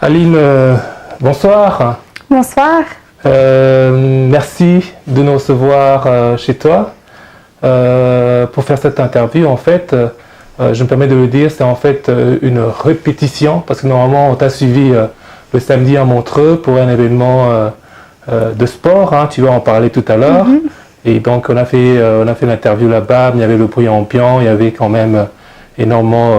Aline, bonsoir. Bonsoir. Merci de nous recevoir chez toi pour faire cette interview. En fait, je me permets de le dire, c'est en fait une répétition parce que normalement on t'a suivi le samedi à Montreux pour un événement de sport, hein, tu vas en parler tout à l'heure. Et donc on a fait l'interview là-bas, il y avait le bruit ambiant, il y avait quand même énormément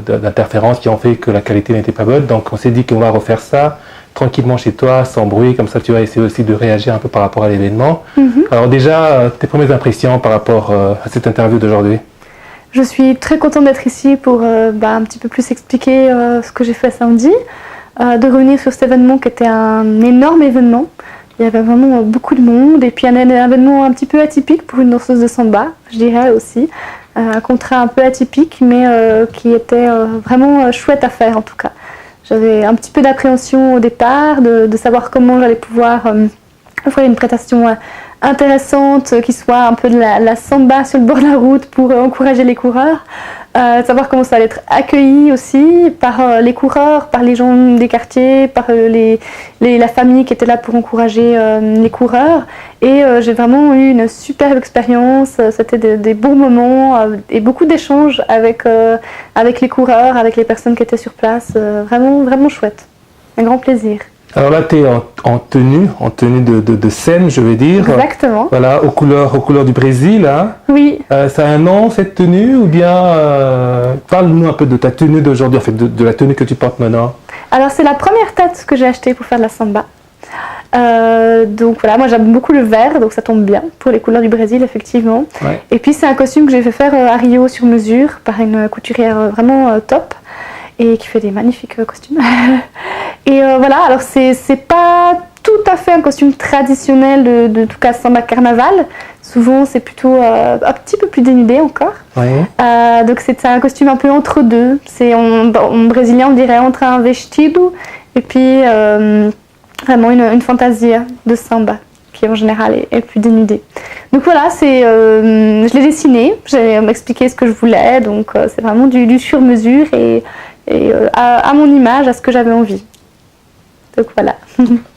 d'interférences qui ont fait que la qualité n'était pas bonne. Donc on s'est dit qu'on va refaire ça tranquillement chez toi, sans bruit, comme ça tu vas essayer aussi de réagir un peu par rapport à l'événement. Alors déjà, tes premières impressions par rapport à cette interview d'aujourd'hui? Je suis très contente d'être ici pour un petit peu plus expliquer ce que j'ai fait samedi, de revenir sur cet événement qui était un énorme événement. Il y avait vraiment beaucoup de monde et puis un événement un petit peu atypique pour une danseuse de samba, je dirais aussi. Un contrat un peu atypique mais qui était vraiment chouette à faire en tout cas. J'avais un petit peu d'appréhension au départ, de savoir comment j'allais pouvoir offrir une prestation intéressante, qui soit un peu de la samba sur le bord de la route pour encourager les coureurs. Savoir comment ça allait être accueilli aussi par les coureurs, par les gens des quartiers, par la famille qui était là pour encourager les coureurs. Et j'ai vraiment eu une superbe expérience, c'était des bons moments et beaucoup d'échanges avec les coureurs, avec les personnes qui étaient sur place. Vraiment, vraiment chouette, un grand plaisir. Alors là, tu es en tenue de scène, je veux dire. Exactement. Voilà, aux couleurs du Brésil. Hein. Oui. Ça a un nom, cette tenue, ou bien parle-nous un peu de ta tenue d'aujourd'hui, en fait, de la tenue que tu portes maintenant. Alors, c'est la première tête que j'ai achetée pour faire de la samba. Donc voilà, moi j'aime beaucoup le vert, donc ça tombe bien pour les couleurs du Brésil, effectivement. Ouais. Et puis c'est un costume que j'ai fait faire à Rio sur mesure par une couturière vraiment top. Et qui fait des magnifiques costumes. Et voilà, alors c'est pas tout à fait un costume traditionnel de tout cas samba carnaval. Souvent c'est plutôt un petit peu plus dénudé encore. Ouais. Donc c'est un costume un peu entre deux. C'est en brésilien on dirait entre un vestido et puis vraiment une fantasia de samba qui en général est plus dénudée. Donc voilà, je l'ai dessiné, j'ai expliqué ce que je voulais, donc c'est vraiment du sur-mesure et à mon image, à ce que j'avais envie. Donc voilà.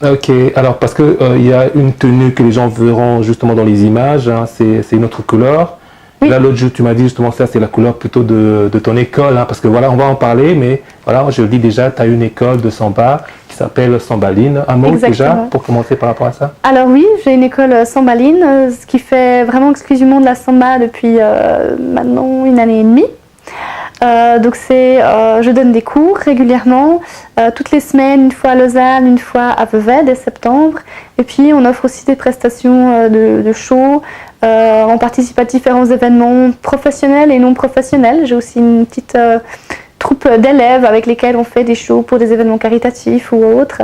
Ok, alors parce que y a une tenue que les gens verront justement dans les images, hein, c'est une autre couleur. Oui. Là, l'autre jour, tu m'as dit justement ça, c'est la couleur plutôt de ton école, hein, parce que voilà, on va en parler, mais voilà, je le dis déjà, tu as une école de samba qui s'appelle Sambaline. Un mot déjà pour commencer par rapport à ça? Alors oui, j'ai une école Sambaline, ce qui fait vraiment exclusivement de la samba depuis maintenant une année et demie. Donc je donne des cours régulièrement, toutes les semaines, une fois à Lausanne, une fois à Vevey dès septembre. Et puis on offre aussi des prestations de show, on participe à différents événements professionnels et non professionnels. J'ai aussi une petite troupe d'élèves avec lesquels on fait des shows pour des événements caritatifs ou autres.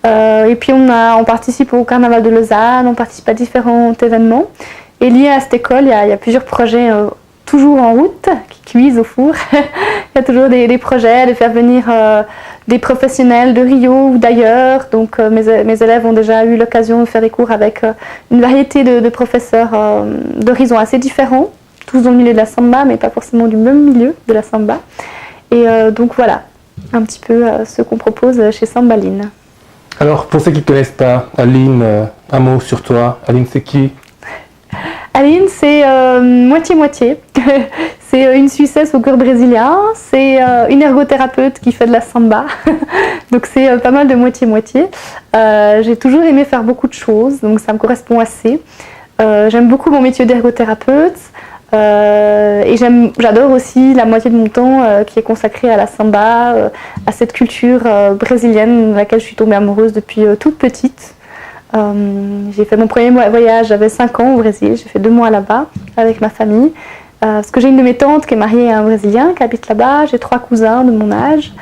Et puis on participe au Carnaval de Lausanne, on participe à différents événements. Et lié à cette école, il y a plusieurs projets toujours en route, qui cuisent au four. Il y a toujours des projets de faire venir des professionnels de Rio ou d'ailleurs. Donc mes élèves ont déjà eu l'occasion de faire des cours avec une variété de professeurs d'horizons assez différents, tous dans le milieu de la samba, mais pas forcément du même milieu de la samba. Et donc voilà, un petit peu ce qu'on propose chez Sambaline. Alors pour ceux qui ne connaissent pas, Aline, un mot sur toi. Aline, c'est qui? Aline, c'est moitié-moitié. C'est une Suissesse au cœur brésilien, c'est une ergothérapeute qui fait de la samba. Donc c'est pas mal de moitié-moitié. J'ai toujours aimé faire beaucoup de choses, donc ça me correspond assez. J'aime beaucoup mon métier d'ergothérapeute. Et j'adore aussi la moitié de mon temps qui est consacrée à la samba, à cette culture brésilienne de laquelle je suis tombée amoureuse depuis toute petite. J'ai fait mon premier voyage, j'avais 5 ans au Brésil, j'ai fait 2 mois là-bas avec ma famille. Parce que j'ai une de mes tantes qui est mariée à un Brésilien qui habite là-bas, j'ai 3 cousins de mon âge.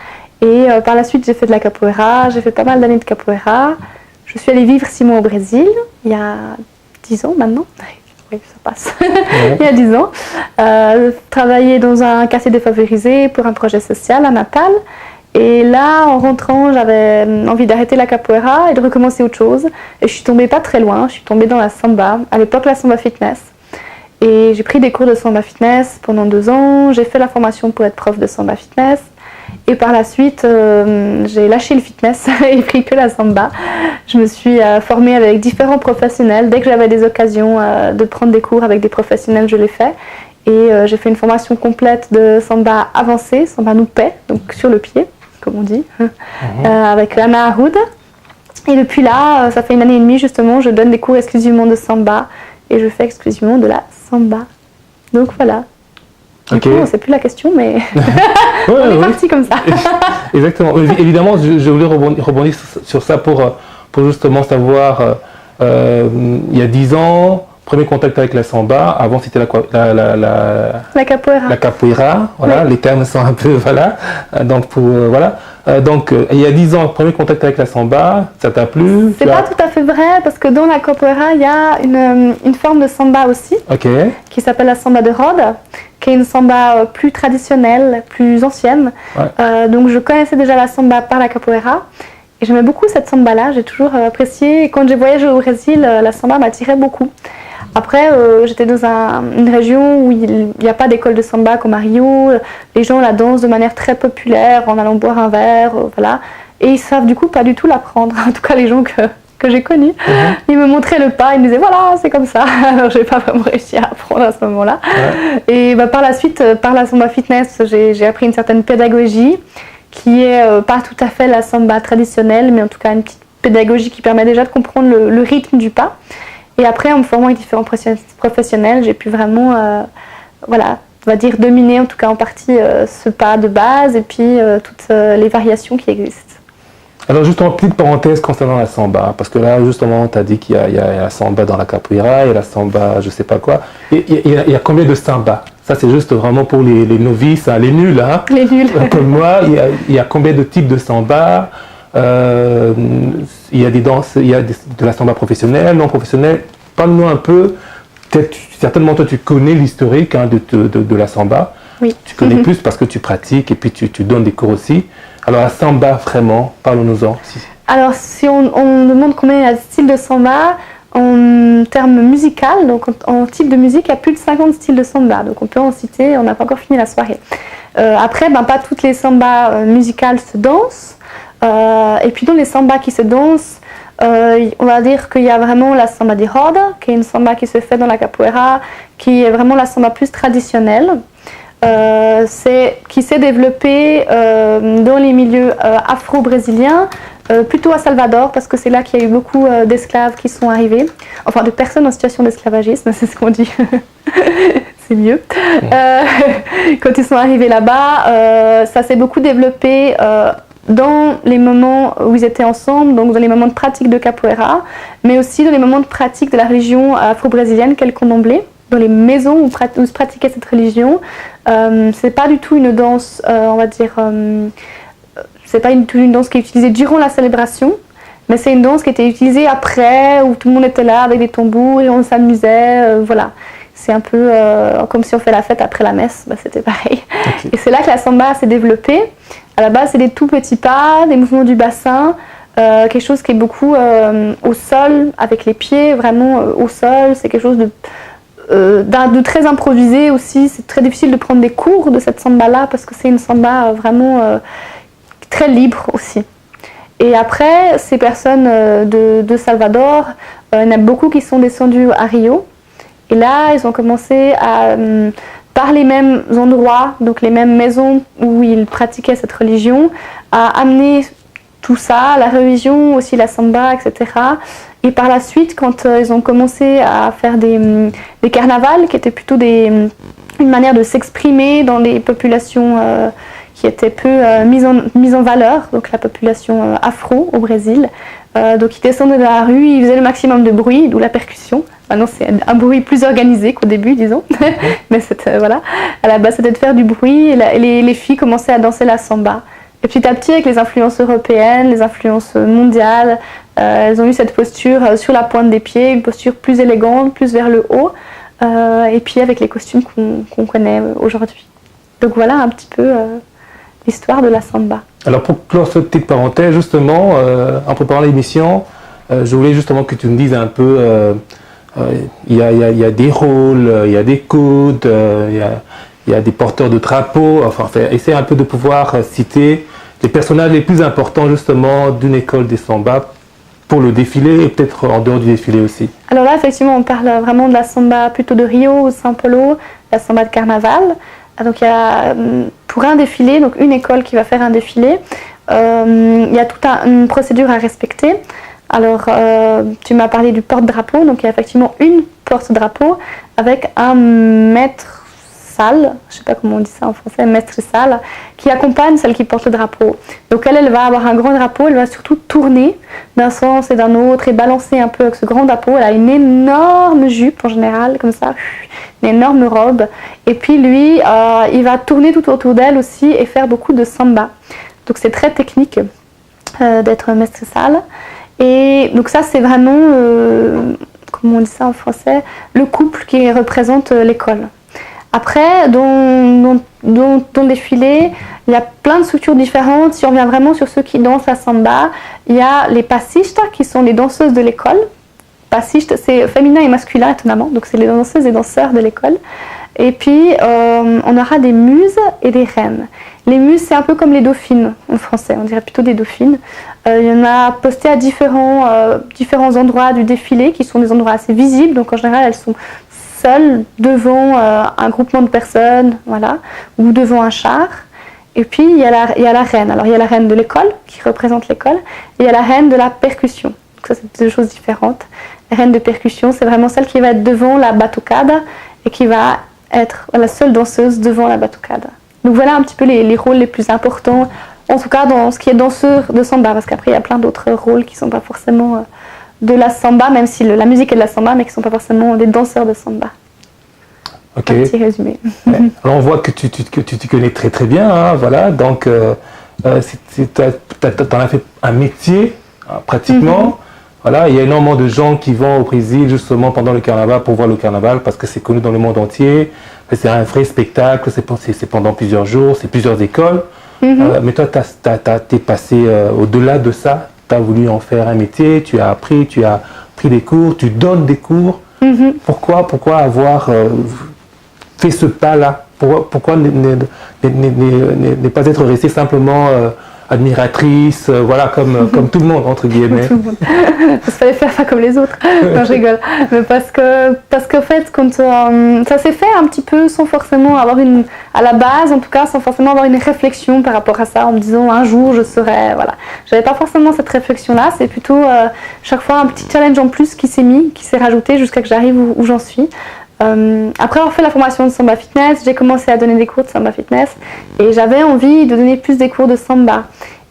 Et par la suite j'ai fait de la capoeira, j'ai fait pas mal d'années de capoeira. Je suis allée vivre 6 mois au Brésil, il y a 10 ans maintenant. Oui, ça passe. Ouais. Il y a 10 ans. Travaillé dans un quartier défavorisé pour un projet social à Natal. Et là, en rentrant, j'avais envie d'arrêter la capoeira et de recommencer autre chose. Et je suis tombée pas très loin, je suis tombée dans la samba. À l'époque, la samba fitness. Et j'ai pris des cours de samba fitness pendant 2 ans. J'ai fait la formation pour être prof de samba fitness. Et par la suite, j'ai lâché le fitness et pris que la samba. Je me suis formée avec différents professionnels. Dès que j'avais des occasions de prendre des cours avec des professionnels, je l'ai fait. Et j'ai fait une formation complète de samba avancée, samba noupé, donc sur le pied, comme on dit, avec Anna Haroud. Et depuis là, ça fait 1 année et demie justement, je donne des cours exclusivement de samba et je fais exclusivement de la samba. Donc voilà. Du coup, c'est plus la question, mais on est parti comme ça. Exactement. Évidemment, je voulais rebondir sur ça pour justement savoir, il y a 10 ans, premier contact avec la samba, avant c'était la capoeira. La capoeira, voilà, oui. Les termes sont un peu, voilà. Donc, il y a 10 ans, premier contact avec la samba, ça t'a plu? C'est pas tout à fait vrai, parce que dans la capoeira, il y a une forme de samba aussi, qui s'appelle la samba de Rhodes, qui est une samba plus traditionnelle, plus ancienne. Ouais. Donc je connaissais déjà la samba par la capoeira. Et j'aimais beaucoup cette samba-là, j'ai toujours apprécié. Et quand j'ai voyagé au Brésil, la samba m'attirait beaucoup. Après, j'étais dans une région où il n'y a pas d'école de samba comme à Rio. Les gens la dansent de manière très populaire, en allant boire un verre, voilà. Et ils savent du coup pas du tout l'apprendre. En tout cas, les gens que j'ai connus, ils me montraient le pas, ils me disaient voilà, c'est comme ça. Alors, j'ai pas vraiment réussi à apprendre à ce moment-là. Ouais. Et par la suite, par la samba fitness, j'ai appris une certaine pédagogie qui est pas tout à fait la samba traditionnelle, mais en tout cas une petite pédagogie qui permet déjà de comprendre le rythme du pas. Et après, en me formant avec différents professionnels, j'ai pu vraiment, voilà, on va dire dominer en tout cas en partie ce pas de base et puis toutes les variations qui existent. Alors justement, petite parenthèse concernant la samba, parce que là justement, tu as dit qu'il y a la samba dans la capoeira, il y a la samba je sais pas quoi. Il y a combien de samba? Ça c'est juste vraiment pour les novices, hein, les nuls. Hein, les nuls. Comme moi, il y a combien de types de samba? Il y a des danses, il y a de la samba professionnelle, non professionnelle. Parle-nous un peu, certainement toi tu connais l'historique hein, de la samba. Oui. Tu connais plus parce que tu pratiques et puis tu donnes des cours aussi. Alors la samba vraiment, parle-nous-en. Alors si on demande combien il y a de styles de samba, en termes musical, donc en type de musique, il y a plus de 50 styles de samba. Donc on peut en citer, on n'a pas encore fini la soirée. Après, pas toutes les sambas musicales se dansent. Et puis dans les sambas qui se dansent, on va dire qu'il y a vraiment la samba de Rhodes, qui est une samba qui se fait dans la capoeira, qui est vraiment la samba plus traditionnelle, qui s'est développée dans les milieux afro-brésiliens, plutôt à Salvador, parce que c'est là qu'il y a eu beaucoup d'esclaves qui sont arrivés, enfin de personnes en situation d'esclavagisme, c'est ce qu'on dit. C'est mieux. Quand ils sont arrivés là-bas, ça s'est beaucoup développé dans les moments où ils étaient ensemble, donc dans les moments de pratique de capoeira, mais aussi dans les moments de pratique de la religion afro-brésilienne qu'elle contemplait, dans les maisons où se pratiquait cette religion. C'est pas du tout une danse, on va dire, c'est pas une danse qui est utilisée durant la célébration, mais c'est une danse qui était utilisée après, où tout le monde était là avec des tambours et on s'amusait, voilà. C'est un peu comme si on fait la fête après la messe, c'était pareil. Okay. Et c'est là que la samba s'est développée. À la base, c'est des tout petits pas, des mouvements du bassin, quelque chose qui est beaucoup au sol, avec les pieds, vraiment au sol. C'est quelque chose de très improvisé aussi. C'est très difficile de prendre des cours de cette samba-là parce que c'est une samba vraiment très libre aussi. Et après, ces personnes de Salvador, il y en a beaucoup qui sont descendus à Rio. Et là, ils ont commencé à, par les mêmes endroits, donc les mêmes maisons où ils pratiquaient cette religion, à amener tout ça, la religion, aussi la samba, etc. Et par la suite, quand ils ont commencé à faire des carnavals, qui étaient plutôt une manière de s'exprimer dans les populations qui étaient peu mises en valeur, donc la population afro au Brésil. Donc ils descendaient de la rue, ils faisaient le maximum de bruit, d'où la percussion. Maintenant c'est un bruit plus organisé qu'au début, disons. Mais voilà. À la base c'était de faire du bruit et les filles commençaient à danser la samba. Et petit à petit, avec les influences européennes, les influences mondiales, elles ont eu cette posture sur la pointe des pieds, une posture plus élégante, plus vers le haut, et puis avec les costumes qu'on connaît aujourd'hui. Donc voilà un petit peu l'histoire de la samba. Alors pour clore cette petite parenthèse, justement, en préparant l'émission, je voulais justement que tu me dises un peu, il y a des rôles, il y a des codes, il y a des porteurs de drapeaux, enfin, essayer un peu de pouvoir citer les personnages les plus importants justement d'une école des samba pour le défilé et peut-être en dehors du défilé aussi. Alors là, effectivement, on parle vraiment de la samba plutôt de Rio ou São Paulo, la samba de carnaval. Donc il y a pour un défilé, donc une école qui va faire un défilé, il y a toute une procédure à respecter. Alors tu m'as parlé du porte-drapeau, donc il y a effectivement une porte-drapeau avec un maître salle, je ne sais pas comment on dit ça en français, maître salle, qui accompagne celle qui porte le drapeau. Donc elle va avoir un grand drapeau, elle va surtout tourner d'un sens et d'un autre et balancer un peu avec ce grand drapeau. Elle a une énorme jupe en général, comme ça, une énorme robe. Et puis lui, il va tourner tout autour d'elle aussi et faire beaucoup de samba. Donc c'est très technique d'être maître salle. Et donc ça c'est vraiment, comment on dit ça en français, le couple qui représente l'école. Après, dans le défilé, il y a plein de structures différentes. Si on revient vraiment sur ceux qui dansent la samba, il y a les passistes qui sont les danseuses de l'école. Passistes, c'est féminin et masculin étonnamment, donc c'est les danseuses et danseurs de l'école. Et puis, on aura des muses et des reines. Les muses, c'est un peu comme les dauphines en français, on dirait plutôt des dauphines. Il y en a posté à différents endroits du défilé qui sont des endroits assez visibles, donc en général elles sont seules devant un groupement de personnes, voilà, ou devant un char. Et puis il y a la reine. Alors il y a la reine de l'école qui représente l'école, et il y a la reine de la percussion. Donc ça c'est deux choses différentes. La reine de percussion, c'est vraiment celle qui va être devant la batucada et qui va être la seule danseuse devant la batucada. Donc voilà un petit peu les rôles les plus importants, en tout cas dans ce qui est danseur de samba, parce qu'après il y a plein d'autres rôles qui ne sont pas forcément de la samba, même si la musique est de la samba, mais qui ne sont pas forcément des danseurs de samba. Ok. Un petit résumé. Ouais. Alors on voit que tu t'y connais très très bien, hein, voilà, donc t'en as fait un métier, hein, pratiquement. Voilà, il y a énormément de gens qui vont au Brésil justement pendant le carnaval pour voir le carnaval parce que c'est connu dans le monde entier. C'est un vrai spectacle, c'est pendant plusieurs jours, c'est plusieurs écoles. Mais toi, t'es passé au-delà de ça. Tu as voulu en faire un métier, tu as appris des cours, tu donnes des cours. Pourquoi avoir fait ce pas-là? Pourquoi ne pas être resté simplement admiratrice, voilà, comme tout le monde, entre guillemets. Il fallait faire ça comme les autres. Non, je rigole. Mais parce qu'en fait, quand ça s'est fait un petit peu sans forcément avoir à la base, en tout cas, sans forcément avoir une réflexion par rapport à ça, en me disant un jour je serai, voilà. J'avais pas forcément cette réflexion-là, c'est plutôt chaque fois un petit challenge en plus qui s'est rajouté jusqu'à que j'arrive où j'en suis. Après avoir fait la formation de Samba Fitness, j'ai commencé à donner des cours de Samba Fitness et j'avais envie de donner plus des cours de Samba.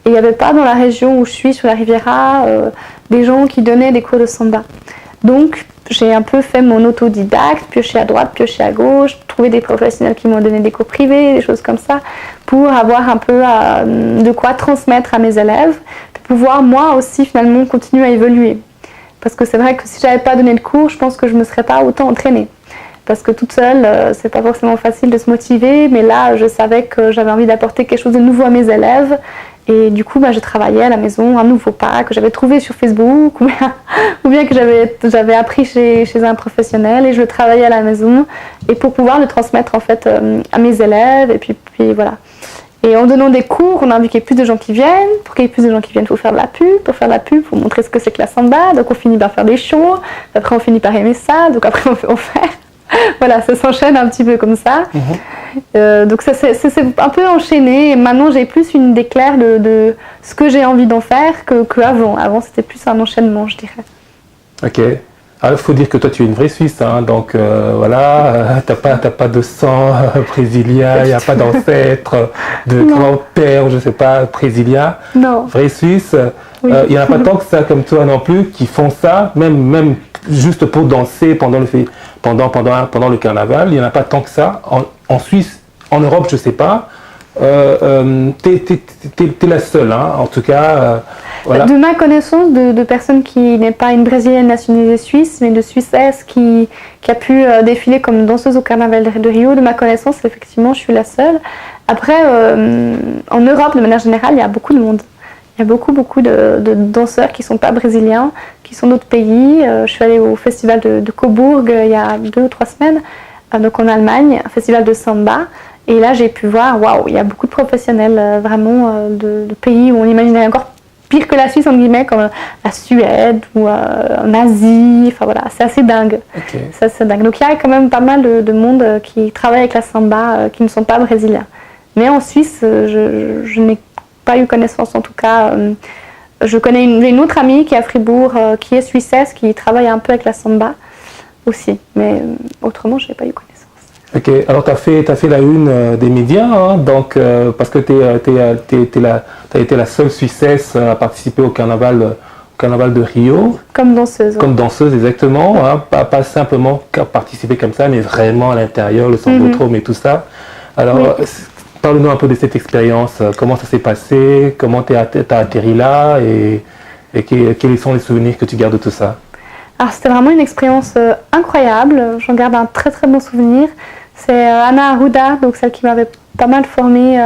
Et il n'y avait pas dans la région où je suis, sur la Riviera, des gens qui donnaient des cours de Samba. Donc j'ai un peu fait mon autodidacte, pioché à droite, pioché à gauche, trouvé des professionnels qui m'ont donné des cours privés, des choses comme ça, pour avoir un peu de quoi transmettre à mes élèves, pour pouvoir moi aussi finalement continuer à évoluer. Parce que c'est vrai que si j'avais pas donné de cours, je pense que je ne me serais pas autant entraînée. Parce que toute seule, c'est pas forcément facile de se motiver, mais là, je savais que j'avais envie d'apporter quelque chose de nouveau à mes élèves. Et du coup, je travaillais à la maison un nouveau pas que j'avais trouvé sur Facebook ou bien que j'avais appris chez un professionnel et je le travaillais à la maison et pour pouvoir le transmettre en fait à mes élèves. Et puis voilà. Et en donnant des cours, on a envie qu'il y ait plus de gens qui viennent. Pour qu'il y ait plus de gens qui viennent, il faut faire de la pub. Pour faire de la pub, il faut montrer ce que c'est que la samba. Donc on finit par faire des shows. Après, on finit par aimer ça. Donc après, on fait. Voilà, ça s'enchaîne un petit peu comme ça. Donc ça c'est un peu enchaîné. Et maintenant, j'ai plus une idée claire de ce que j'ai envie d'en faire qu'avant. Avant, c'était plus un enchaînement, je dirais. Ok. Alors, il faut dire que toi, tu es une vraie Suisse, hein, donc voilà, t'as pas de sang brésilien, il n'y a pas d'ancêtre, de grand-père, je ne sais pas, brésilien. Non. Vraie Suisse. Oui. Il n'y en a pas tant que ça comme toi non plus qui font ça, même juste pour danser pendant le carnaval. Il n'y en a pas tant que ça. En Suisse, en Europe, je ne sais pas. T'es la seule, hein, en tout cas. Voilà. De ma connaissance, de personnes qui n'est pas une brésilienne nationalisée suisse, mais de Suissesse qui a pu défiler comme danseuse au carnaval de Rio, de ma connaissance, effectivement, je suis la seule. Après, en Europe, de manière générale, il y a beaucoup de monde. Il y a beaucoup de danseurs qui ne sont pas brésiliens, qui sont d'autres pays. Je suis allée au festival de Cobourg il y a 2 ou 3 semaines, donc en Allemagne, un festival de samba. Et là, j'ai pu voir, waouh, il y a beaucoup de professionnels vraiment de pays où on imaginait encore pire que la Suisse, entre guillemets, comme la Suède ou en Asie. Enfin voilà, c'est assez dingue. Ok. C'est assez dingue. Donc il y a quand même pas mal de monde qui travaille avec la samba qui ne sont pas brésiliens. Mais en Suisse, je n'ai pas eu connaissance en tout cas. Je connais une autre amie qui est à Fribourg, qui est suissesse, qui travaille un peu avec la samba aussi. Mais autrement, je n'ai pas eu connaissance. Ok, alors tu as fait la une des médias, hein, donc, parce que tu as été la seule Suissesse à participer au carnaval de Rio. Comme danseuse. Comme danseuse, exactement. Hein, pas simplement participer comme ça, mais vraiment à l'intérieur, le sambodrome et tout ça. Alors, Oui. parle-nous un peu de cette expérience. Comment ça s'est passé? Comment tu as atterri là? Et quels sont les souvenirs que tu gardes de tout ça? Alors c'était vraiment une expérience incroyable, j'en garde un très très bon souvenir. C'est Anna Arruda, donc celle qui m'avait pas mal formée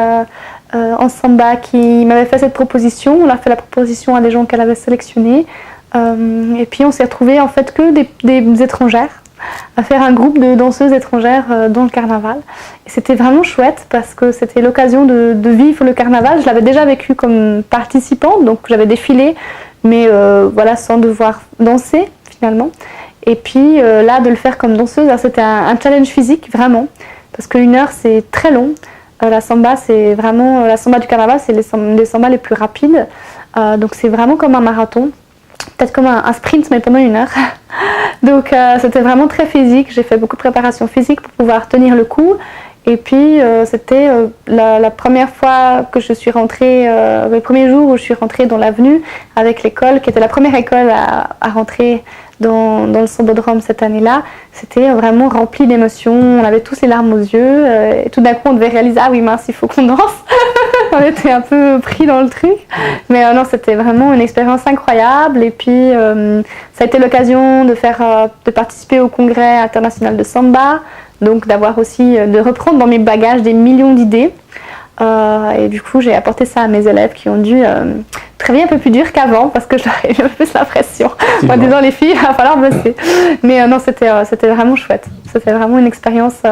en samba, qui m'avait fait cette proposition. On a fait la proposition à des gens qu'elle avait sélectionnés. Et puis on s'est retrouvés en fait que des étrangères, à faire un groupe de danseuses étrangères dans le carnaval. Et c'était vraiment chouette parce que c'était l'occasion de vivre le carnaval. Je l'avais déjà vécu comme participante, donc j'avais défilé, mais voilà, sans devoir danser finalement. Et puis là, de le faire comme danseuse, c'était un challenge physique vraiment, parce qu'une heure c'est très long. La samba, c'est vraiment la samba du carnaval, c'est les sambas les plus rapides, donc c'est vraiment comme un marathon, peut-être comme un sprint mais pendant une heure. Donc c'était vraiment très physique. J'ai fait beaucoup de préparation physique pour pouvoir tenir le coup. Et puis c'était la première fois que je suis rentrée, le premier jour où je suis rentrée dans l'avenue avec l'école, qui était la première école à rentrer dans le sambodrome cette année-là. C'était vraiment rempli d'émotions, on avait tous les larmes aux yeux, et tout d'un coup on devait réaliser, ah oui mince, il faut qu'on danse. On était un peu pris dans le truc, mais non, c'était vraiment une expérience incroyable. Et puis ça a été l'occasion de participer au congrès international de samba, donc d'avoir aussi, de reprendre dans mes bagages des millions d'idées. Et du coup, j'ai apporté ça à mes élèves qui ont dû travailler un peu plus dur qu'avant parce que j'avais un peu plus la pression en disant les filles, il va falloir bosser. Mais non, c'était vraiment chouette. C'était vraiment une expérience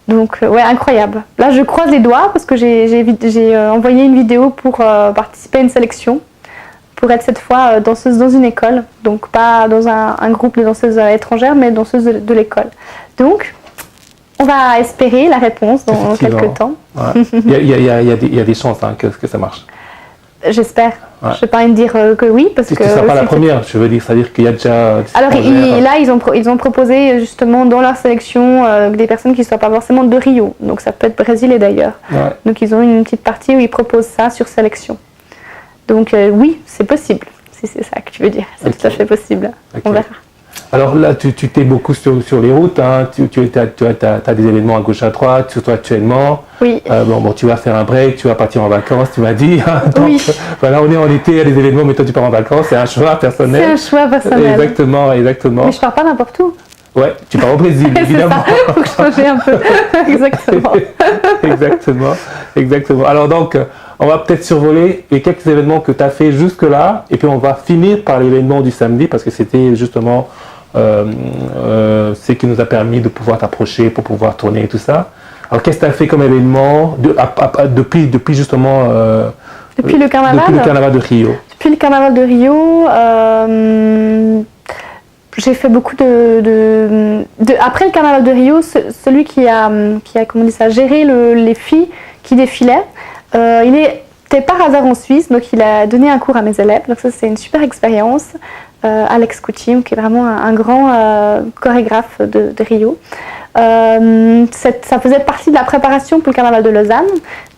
ouais, incroyable. Là, je croise les doigts parce que j'ai envoyé une vidéo pour participer à une sélection, pour être cette fois danseuse dans une école. Donc pas dans un groupe de danseuses étrangères, mais danseuse de l'école. Donc, on va espérer la réponse dans quelques temps. Ouais. Il y a des chances hein, que ça marche. J'espère. Ouais. Je ne vais pas dire que oui, parce que... Tu ne seras pas la première, je veux dire, c'est-à-dire qu'il y a déjà... Alors là, ils ont proposé justement dans leur sélection des personnes qui ne soient pas forcément de Rio. Donc ça peut être Brésil et d'ailleurs. Ouais. Donc ils ont une petite partie où ils proposent ça sur sélection. Donc oui, c'est possible, si c'est ça que tu veux dire. C'est tout à fait possible. On verra. Alors là, tu t'es beaucoup sur les routes, hein. Tu as des événements à gauche à droite, surtout actuellement. Oui. Bon, tu vas faire un break, tu vas partir en vacances, tu m'as dit. Hein. Donc, oui. Voilà, on est en été, il y a des événements, mais toi tu pars en vacances, c'est un choix personnel. C'est un choix personnel. Exactement. Mais je ne pars pas n'importe où. Ouais, tu pars au Brésil, évidemment. Il faut changer un peu. Exactement. Alors donc, on va peut-être survoler les quelques événements que tu as fait jusque-là, et puis on va finir par l'événement du samedi, parce que c'était justement ce qui nous a permis de pouvoir t'approcher, pour pouvoir tourner et tout ça. Alors qu'est-ce que tu as fait comme événement depuis justement... depuis le carnaval de Rio. Depuis le carnaval de Rio, j'ai fait beaucoup après le carnaval de Rio, celui qui a comment dire ça, géré les filles qui défilaient, il était par hasard en Suisse, donc il a donné un cours à mes élèves. Donc ça, c'est une super expérience. Alex Coutim, qui est vraiment un grand chorégraphe de Rio. Ça faisait partie de la préparation pour le carnaval de Lausanne.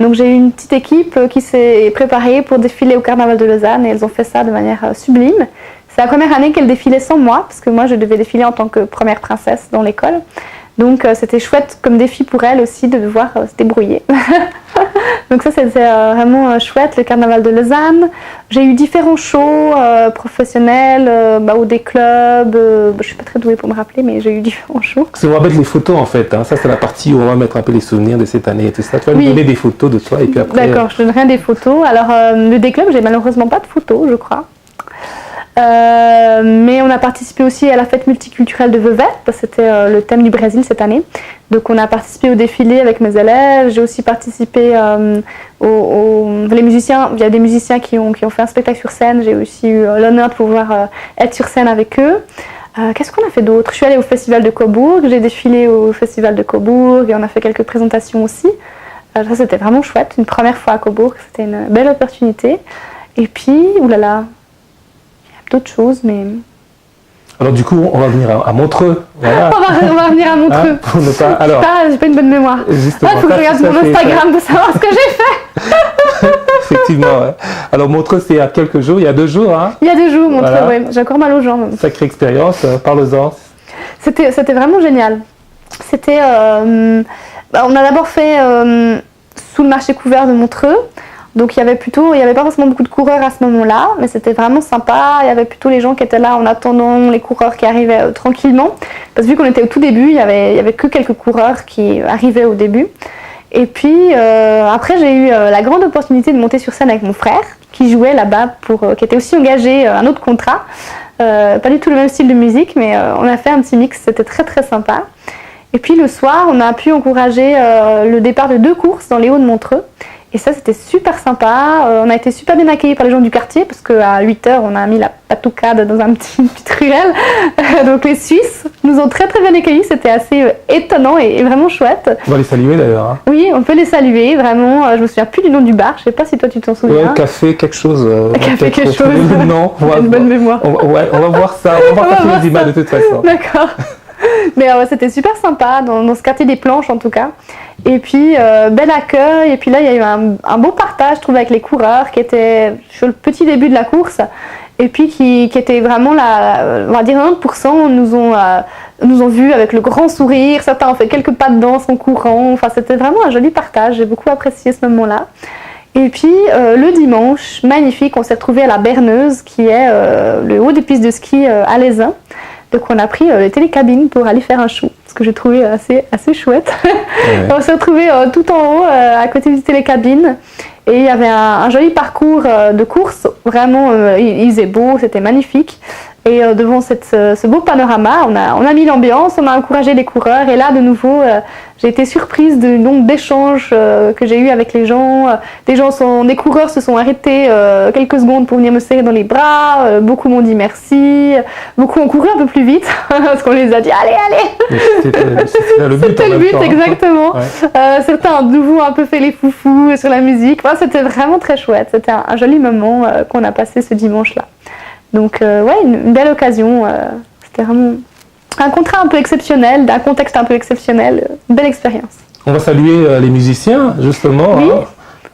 Donc j'ai eu une petite équipe qui s'est préparée pour défiler au carnaval de Lausanne et elles ont fait ça de manière sublime. C'est la première année qu'elles défilaient sans moi, parce que moi je devais défiler en tant que première princesse dans l'école. Donc c'était chouette comme défi pour elles aussi de devoir se débrouiller. Donc ça c'était vraiment chouette, le carnaval de Lausanne. J'ai eu différents shows professionnels ou des clubs. Je ne suis pas très douée pour me rappeler, mais j'ai eu différents shows. On va mettre les photos en fait, hein. Ça c'est la partie où on va mettre un peu les souvenirs de cette année et tout ça. Tu vas nous donner des photos de toi et puis après... D'accord, je donnerai des photos. Alors le D-Club, j'ai malheureusement pas de photos, je crois. Mais on a participé aussi à la fête multiculturelle de Vevey, parce que c'était le thème du Brésil cette année. Donc on a participé au défilé avec mes élèves. J'ai aussi participé les musiciens. Il y a des musiciens qui ont fait un spectacle sur scène. J'ai aussi eu l'honneur de pouvoir être sur scène avec eux. Qu'est-ce qu'on a fait d'autre? Je suis allée au festival de Cobourg, j'ai défilé au festival de Cobourg et on a fait quelques présentations aussi. Ça c'était vraiment chouette, une première fois à Cobourg, c'était une belle opportunité. Et puis, oulala, il y a d'autres choses, mais... Alors du coup, on va venir à Montreux. Voilà. on va venir à Montreux. Pour ne pas... Alors, j'ai pas une bonne mémoire. Justement, Il faut que je regarde mon Instagram pour savoir ce que j'ai fait. Effectivement. Ouais. Alors Montreux, c'est il y a quelques jours, il y a 2 jours. Hein. Il y a 2 jours, Montreux, voilà. Ouais. J'ai encore mal aux jambes. Sacrée expérience, parle-en. C'était vraiment génial. C'était... on a d'abord fait sous le marché couvert de Montreux. Donc il y avait pas forcément beaucoup de coureurs à ce moment-là, mais c'était vraiment sympa. Il y avait plutôt les gens qui étaient là en attendant les coureurs qui arrivaient tranquillement. Parce que vu qu'on était au tout début, il y avait que quelques coureurs qui arrivaient au début. Et puis après j'ai eu la grande opportunité de monter sur scène avec mon frère, qui jouait là-bas, qui était aussi engagé un autre contrat. Pas du tout le même style de musique, mais on a fait un petit mix, c'était très très sympa. Et puis le soir, on a pu encourager le départ de 2 courses dans les Hauts de Montreux. Et ça, c'était super sympa. On a été super bien accueillis par les gens du quartier parce qu'à 8h, on a mis la patoucade dans une petite ruelle. Donc les Suisses nous ont très très bien accueillis. C'était assez étonnant et vraiment chouette. On va les saluer d'ailleurs. Hein. Oui, on peut les saluer, vraiment. Je me souviens plus du nom du bar. Je sais pas si toi tu t'en souviens. Ouais, café quelque chose. Café quelque chose. Non, une bonne mémoire. On va voir ça. On va voir les images de toute façon. D'accord. Mais c'était super sympa, dans ce quartier des Planches en tout cas. Et puis, bel accueil. Et puis là, il y a eu un beau partage, je trouve, avec les coureurs qui étaient sur le petit début de la course. Et puis qui étaient vraiment là, on va dire 90% nous ont vus avec le grand sourire. Certains ont fait quelques pas de danse en courant. Enfin, c'était vraiment un joli partage. J'ai beaucoup apprécié ce moment-là. Et puis, le dimanche, magnifique, on s'est retrouvés à la Berneuse, qui est le haut des pistes de ski à l'Aisin. Donc on a pris les télécabines pour aller faire un show, ce que j'ai trouvé assez chouette. Ouais. On s'est retrouvés tout en haut, à côté du télécabine. Et il y avait un joli parcours de course. Vraiment, il faisait beau, c'était magnifique. Et devant ce beau panorama, on a mis l'ambiance, on a encouragé les coureurs. Et là, de nouveau, j'ai été surprise du nombre d'échanges que j'ai eu avec les gens. Des coureurs se sont arrêtés quelques secondes pour venir me serrer dans les bras. Beaucoup m'ont dit merci. Beaucoup ont couru un peu plus vite parce qu'on les a dit allez. C'était le but, exactement. Ouais. Certains ont de nouveau un peu fait les foufous sur la musique. Enfin, c'était vraiment très chouette. C'était un joli moment qu'on a passé ce dimanche-là. Donc ouais, une belle occasion, c'était vraiment un contrat un peu exceptionnel, d'un contexte un peu exceptionnel, une belle expérience. On va saluer les musiciens, justement. Oui,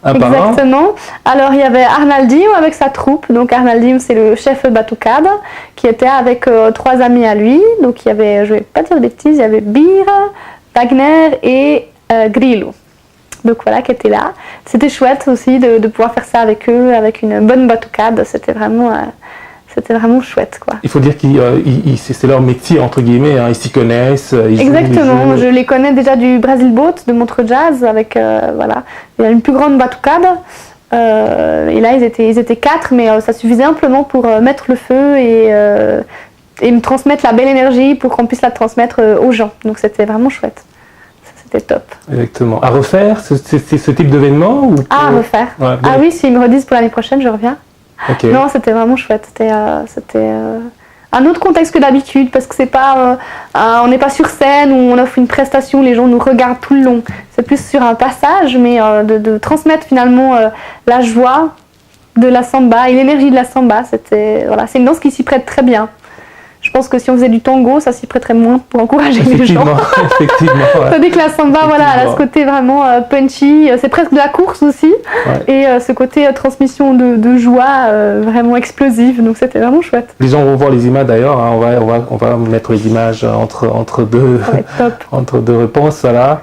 exactement. Alors il y avait Arnaldim avec sa troupe, donc Arnaldim c'est le chef batucade, qui était avec 3 amis à lui, donc il y avait, je vais pas dire de bêtises, il y avait Bir, Wagner et Grillo. Donc voilà, qui était là. C'était chouette aussi de pouvoir faire ça avec eux, avec une bonne batucade, c'était vraiment chouette, quoi. Il faut dire que c'est leur métier, entre guillemets, hein. Ils s'y connaissent. Exactement, je les connais déjà du Brazil Boat, de Montreux Jazz, avec, voilà, il y a une plus grande batucade. Et là, ils étaient 4, mais ça suffisait amplement pour mettre le feu et me transmettre la belle énergie pour qu'on puisse la transmettre aux gens. Donc c'était vraiment chouette. C'était top. Exactement. À refaire, c'est ce type d'événement ou... À refaire. Ouais, ah oui, s'ils me redisent pour l'année prochaine, je reviens. Okay. Non, c'était vraiment chouette. C'était un autre contexte que d'habitude parce que c'est pas, on n'est pas sur scène où on offre une prestation, les gens nous regardent tout le long. C'est plus sur un passage, mais de transmettre finalement la joie de la samba et l'énergie de la samba. Voilà, c'est une danse qui s'y prête très bien. Je pense que si on faisait du tango, ça s'y prêterait moins pour encourager les gens. Effectivement. Ouais. Tandis que la samba, voilà, elle a ce côté vraiment punchy, c'est presque de la course aussi, ouais. Et ce côté transmission de joie vraiment explosive, donc c'était vraiment chouette. Les gens vont voir les images d'ailleurs, hein. on va mettre les images entre deux, ouais, top. Entre 2 réponses, voilà.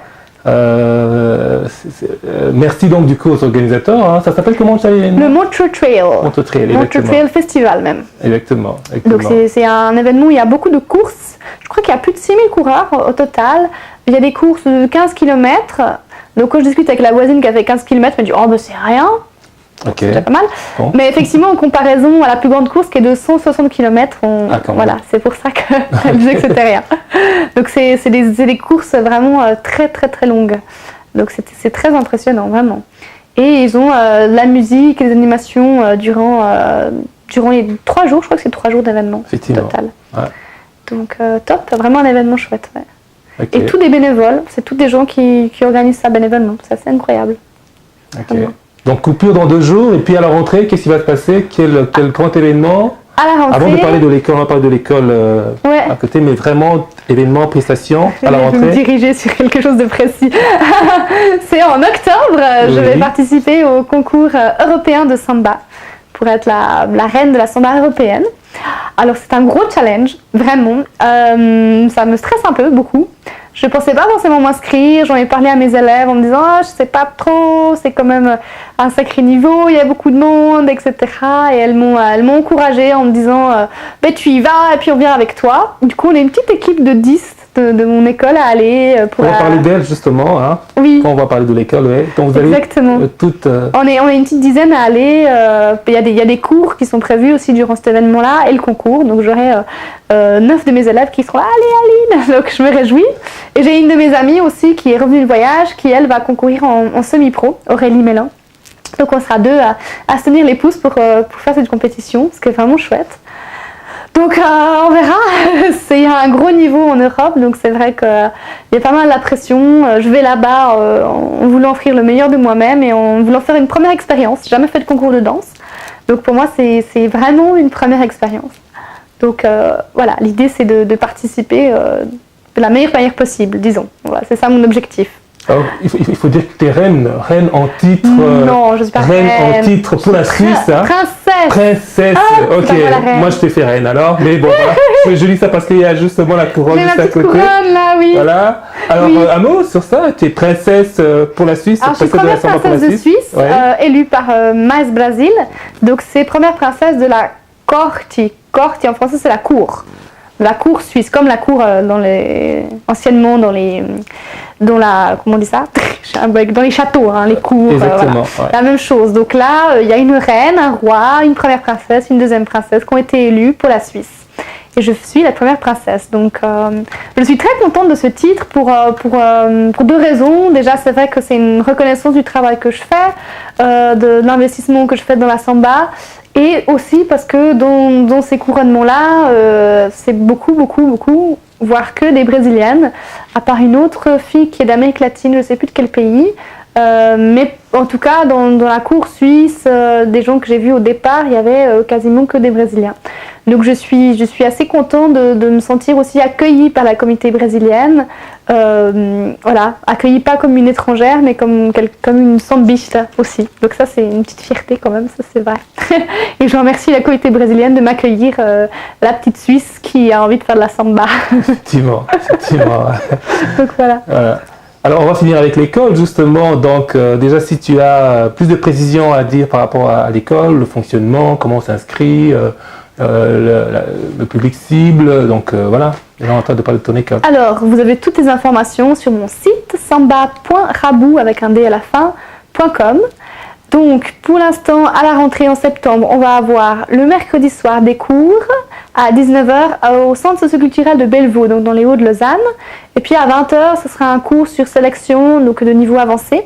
Merci donc du coup aux organisateurs. Hein. Ça s'appelle comment ça? Le Montreux Trail. Montreux Trail, Montreux Trail Festival même. Exactement. Donc c'est un événement où il y a beaucoup de courses. Je crois qu'il y a plus de 6000 coureurs au total. Il y a des courses de 15 km. Donc quand je discute avec la voisine qui a fait 15 km, elle me dit « Oh ben c'est rien ». Ok. C'est déjà pas mal. Bon. Mais effectivement, en comparaison à la plus grande course qui est de 160 km, voilà, c'est pour ça que je disais que c'était rien. Donc c'est des courses vraiment très très très longues. Donc c'est très impressionnant, vraiment. Et ils ont la musique et les animations durant les 3 jours, je crois que c'est 3 jours d'événement total. Ouais. Donc top, vraiment un événement chouette. Ouais. Okay. Et tous des bénévoles, c'est tous des gens qui organisent ça bénévolement, c'est assez incroyable. Okay. Donc coupure dans 2 jours, et puis à la rentrée, qu'est-ce qui va se passer? Quel grand événement? À la rentrée, avant de parler de l'école, on va parler de l'école ouais. à côté, mais vraiment événement, prestation à la rentrée. Je vais me diriger sur quelque chose de précis. C'est en octobre, oui. Je vais participer au concours européen de samba pour être la reine de la samba européenne. Alors c'est un gros challenge, vraiment. Ça me stresse un peu, beaucoup. Je ne pensais pas forcément m'inscrire, j'en ai parlé à mes élèves en me disant oh, je ne sais pas trop, c'est quand même un sacré niveau, il y a beaucoup de monde, etc. Et elles m'ont encouragée en me disant ben, tu y vas et puis on vient avec toi. Du coup on est une petite équipe de 10 de mon école à aller pour... On va parler d'elle justement, hein. Oui. Quand on va parler de l'école, ouais. Donc vous exactement. Allez toutes... On est une petite dizaine à aller, il y a des cours qui sont prévus aussi durant cet événement-là et le concours, donc j'aurai 9 de mes élèves qui seront là, allez Aline, donc je me réjouis. Et j'ai une de mes amies aussi qui est revenue de voyage, qui elle va concourir en semi-pro, Aurélie Mélin. Donc on sera 2 à se tenir les pouces pour faire cette compétition, ce qui est vraiment chouette. Donc on verra, c'est un gros niveau en Europe, donc c'est vrai qu'il y a pas mal la pression. Je vais là-bas en voulant offrir le meilleur de moi-même et en voulant faire une première expérience. J'ai jamais fait de concours de danse, donc pour moi c'est vraiment une première expérience. Donc voilà, l'idée c'est de participer de la meilleure manière possible, disons. Voilà, c'est ça mon objectif. Alors, il faut dire que tu es reine en titre. Non, je suis pas reine. En titre pour la Suisse. Hein. Princesse. Princesse. Ok, moi je t'ai fait reine alors. Mais bon, voilà. Je dis ça parce qu'il y a justement la couronne juste à côté. Couronne là, oui. Voilà. Alors, oui. Un mot sur ça. Tu es princesse pour la Suisse. Alors, je suis première princesse de Suisse, ouais. Élue par Mais Brasil. Donc, c'est première princesse de la Corte. Corte, en français, c'est la cour. La cour suisse, comme la cour anciennement dans les châteaux, hein, les cours. Exactement. Voilà. Ouais. La même chose. Donc là, il y a une reine, un roi, une première princesse, une deuxième princesse qui ont été élus pour la Suisse. Et je suis la première princesse. Donc je suis très contente de ce titre pour 2 raisons. Déjà, c'est vrai que c'est une reconnaissance du travail que je fais, de l'investissement que je fais dans la samba. Et aussi parce que dans ces couronnements-là, c'est beaucoup, voire que des Brésiliennes, à part une autre fille qui est d'Amérique latine, je ne sais plus de quel pays. Mais en tout cas, dans la cour suisse, des gens que j'ai vus au départ, il y avait quasiment que des Brésiliens. Donc je suis assez contente de me sentir aussi accueillie par la communauté brésilienne. Voilà, accueillie pas comme une étrangère, mais comme une sambista aussi. Donc ça, c'est une petite fierté quand même, ça c'est vrai. Et je remercie la communauté brésilienne de m'accueillir, la petite Suisse qui a envie de faire de la samba. Effectivement. Donc voilà. Alors on va finir avec l'école justement, donc déjà si tu as plus de précisions à dire par rapport à l'école, le fonctionnement, comment on s'inscrit, le public cible, donc voilà, on est en train de parler de ton école. Alors vous avez toutes les informations sur mon site samba.rabou avec un D à la fin.com. Donc pour l'instant, à la rentrée en septembre, on va avoir le mercredi soir des cours à 19h au centre socioculturel de Bellevaux, donc dans les Hauts de Lausanne. Et puis à 20h, ce sera un cours sur sélection, donc de niveau avancé.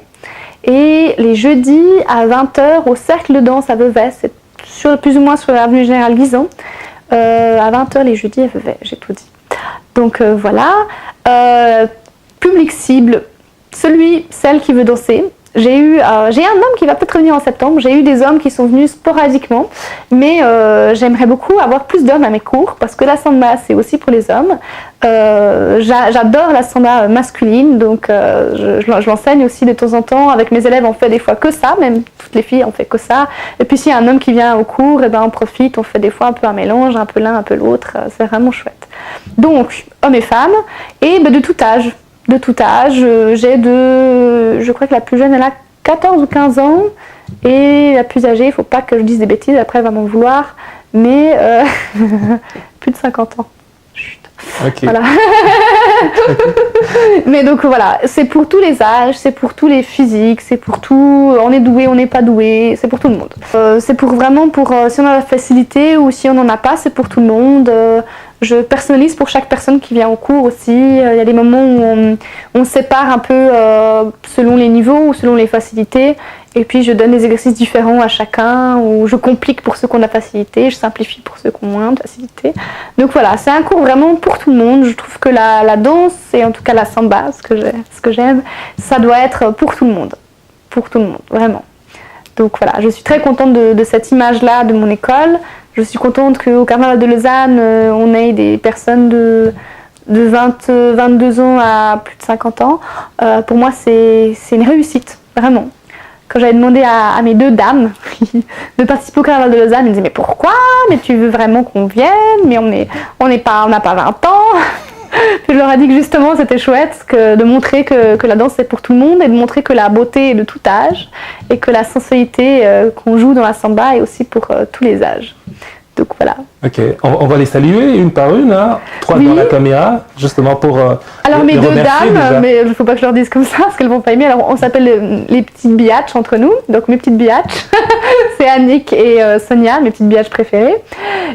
Et les jeudis à 20h au cercle de danse à Vevey, c'est plus ou moins sur l'avenue Général Guizon. À 20h les jeudis à Vevey, j'ai tout dit. Donc voilà. Public cible, celle qui veut danser. J'ai un homme qui va peut-être revenir en septembre. J'ai eu des hommes qui sont venus sporadiquement, mais j'aimerais beaucoup avoir plus d'hommes à mes cours parce que la samba c'est aussi pour les hommes. J'adore la samba masculine, donc je l'enseigne aussi de temps en temps. Avec mes élèves, on fait des fois que ça, même toutes les filles on fait que ça. Et puis s'il y a un homme qui vient au cours, et ben on profite, on fait des fois un peu un mélange, un peu l'un, un peu l'autre. C'est vraiment chouette. Donc hommes et femmes, et de tout âge. De tout âge, je crois que la plus jeune elle a 14 ou 15 ans et la plus âgée, il ne faut pas que je dise des bêtises, après elle va m'en vouloir, mais plus de 50 ans. Chut. Ok. Voilà. Mais donc voilà, c'est pour tous les âges, c'est pour tous les physiques, c'est pour tout, on est doué, on n'est pas doué, c'est pour tout le monde. C'est pour vraiment pour si on a la facilité ou si on n'en a pas, c'est pour tout le monde. Je personnalise pour chaque personne qui vient au cours aussi. Il y a des moments où on sépare un peu selon les niveaux ou selon les facilités. Et puis je donne des exercices différents à chacun, ou je complique pour ceux qu'on a facilité, je simplifie pour ceux qui ont moins de facilité. Donc voilà, c'est un cours vraiment pour tout le monde. Je trouve que la danse, et en tout cas la samba, ce que j'aime, ça doit être pour tout le monde. Pour tout le monde, vraiment. Donc voilà, je suis très contente de cette image-là de mon école. Je suis contente qu'au Carnaval de Lausanne, on ait des personnes de 22 ans à plus de 50 ans. Pour moi, c'est une réussite, vraiment. Quand j'avais demandé à mes 2 dames de participer au Carnaval de Lausanne, elles me disaient « Mais pourquoi? Mais tu veux vraiment qu'on vienne? Mais on n'a pas 20 ans !» Puis je leur ai dit que justement c'était chouette de montrer que la danse c'est pour tout le monde et de montrer que la beauté est de tout âge et que la sensualité qu'on joue dans la samba est aussi pour tous les âges. Donc voilà. Ok, on va les saluer une par une, hein. 3 Oui. dans la caméra, justement pour. Alors mes 2 dames, déjà. mais il ne faut pas que je leur dise comme ça parce qu'elles vont pas aimer. Alors on s'appelle les petites biatches entre nous. Donc mes petites biatches, c'est Annick et Sonia, mes petites biatches préférées.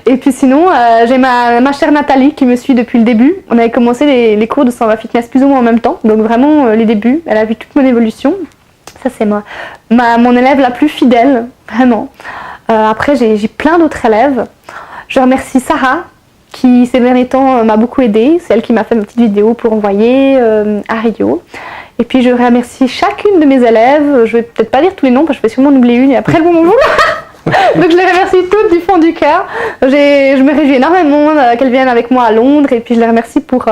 Et puis sinon, j'ai ma chère Nathalie qui me suit depuis le début. On avait commencé les cours de Samba Fitness plus ou moins en même temps. Donc vraiment les débuts, elle a vu toute mon évolution. Ça c'est mon élève la plus fidèle, vraiment. Après j'ai plein d'autres élèves. Je remercie Sarah qui ces derniers temps m'a beaucoup aidée. C'est elle qui m'a fait ma petite vidéo pour envoyer à Rio. Et puis je remercie chacune de mes élèves. Je vais peut-être pas dire tous les noms parce que je vais sûrement en oublier une et après elles vont m'en vouloir. Donc je les remercie toutes du fond du cœur. Je me réjouis énormément qu'elles viennent avec moi à Londres et puis je les remercie pour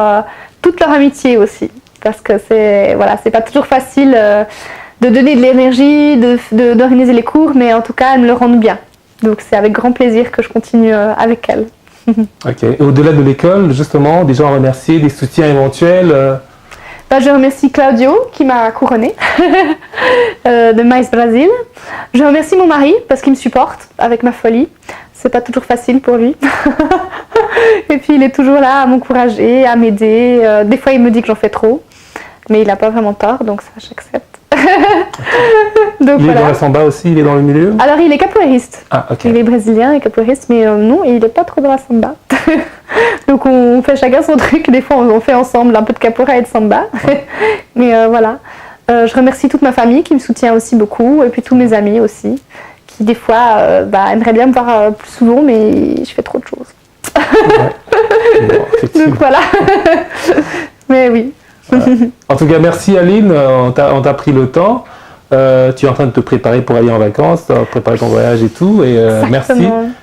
toute leur amitié aussi. Parce que c'est pas toujours facile de donner de l'énergie, d'organiser les cours, mais en tout cas elles me le rendent bien. Donc c'est avec grand plaisir que je continue avec elles. Ok, et au-delà de l'école, justement, des gens à remercier, des soutiens éventuels Je remercie Claudio qui m'a couronnée de Mais Brasil. Je remercie mon mari parce qu'il me supporte avec ma folie. C'est pas toujours facile pour lui. Et puis il est toujours là à m'encourager, à m'aider. Des fois il me dit que j'en fais trop, mais il n'a pas vraiment tort, donc ça j'accepte. Donc, il est dans la samba aussi, il est dans le milieu? Alors il est capoeiriste. Ah, ok. Il est brésilien et capoeiriste, mais non, il n'est pas trop dans la samba. Donc on fait chacun son truc, des fois on fait ensemble un peu de capoeira et de samba. Ouais. Mais voilà. Je remercie toute ma famille qui me soutient aussi beaucoup, et puis tous mes amis aussi, qui des fois aimeraient bien me voir plus souvent, mais je fais trop de choses. Ouais. Bon, donc voilà. Mais oui. Voilà. En tout cas, merci Aline, on t'a pris le temps. Tu es en train de te préparer pour aller en vacances, préparer ton voyage et tout. Et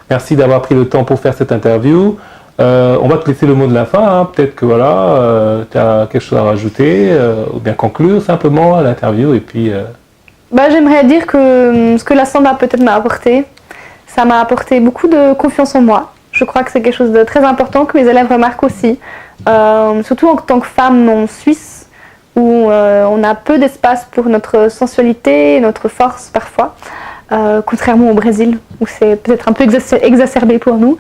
merci d'avoir pris le temps pour faire cette interview. On va te laisser le mot de la fin. Hein. Peut-être que voilà, tu as quelque chose à rajouter ou bien conclure simplement à l'interview. Et puis. J'aimerais dire que ce que la samba peut-être m'a apporté, ça m'a apporté beaucoup de confiance en moi. Je crois que c'est quelque chose de très important que mes élèves remarquent aussi. Surtout en tant que femme en Suisse, où on a peu d'espace pour notre sensualité, notre force parfois, contrairement au Brésil, où c'est peut-être un peu exacerbé pour nous.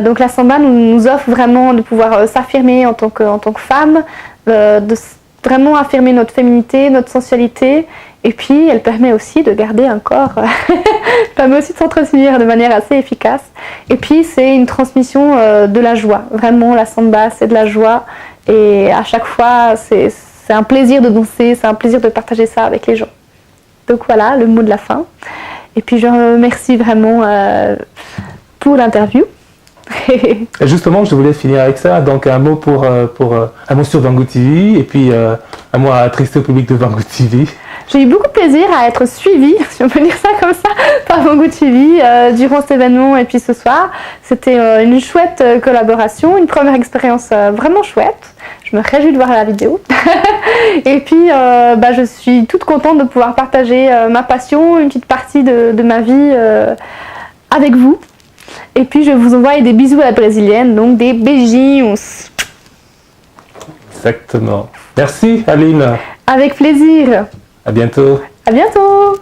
Donc la samba nous offre vraiment de pouvoir s'affirmer en tant que femme, de vraiment affirmer notre féminité, notre sensualité, et puis elle permet aussi de garder un corps, elle permet aussi de s'entretenir de manière assez efficace. Et puis c'est une transmission de la joie, vraiment la samba c'est de la joie, et à chaque fois c'est un plaisir de danser, c'est un plaisir de partager ça avec les gens. Donc voilà, le mot de la fin. Et puis je remercie vraiment pour l'interview. Et justement, je voulais finir avec ça. Donc un mot un mot sur Vango TV et puis un mot à adresser au public de Vango TV. J'ai eu beaucoup de plaisir à être suivie, si on peut dire ça comme ça, par Vango TV durant cet événement et puis ce soir. C'était une chouette collaboration, une première expérience vraiment chouette. Je me réjouis de voir la vidéo. Et puis je suis toute contente de pouvoir partager ma passion, une petite partie de ma vie avec vous. Et puis je vous envoie des bisous à la brésilienne, donc des beijinhos. Exactement. Merci Aline. Avec plaisir. À bientôt. À bientôt.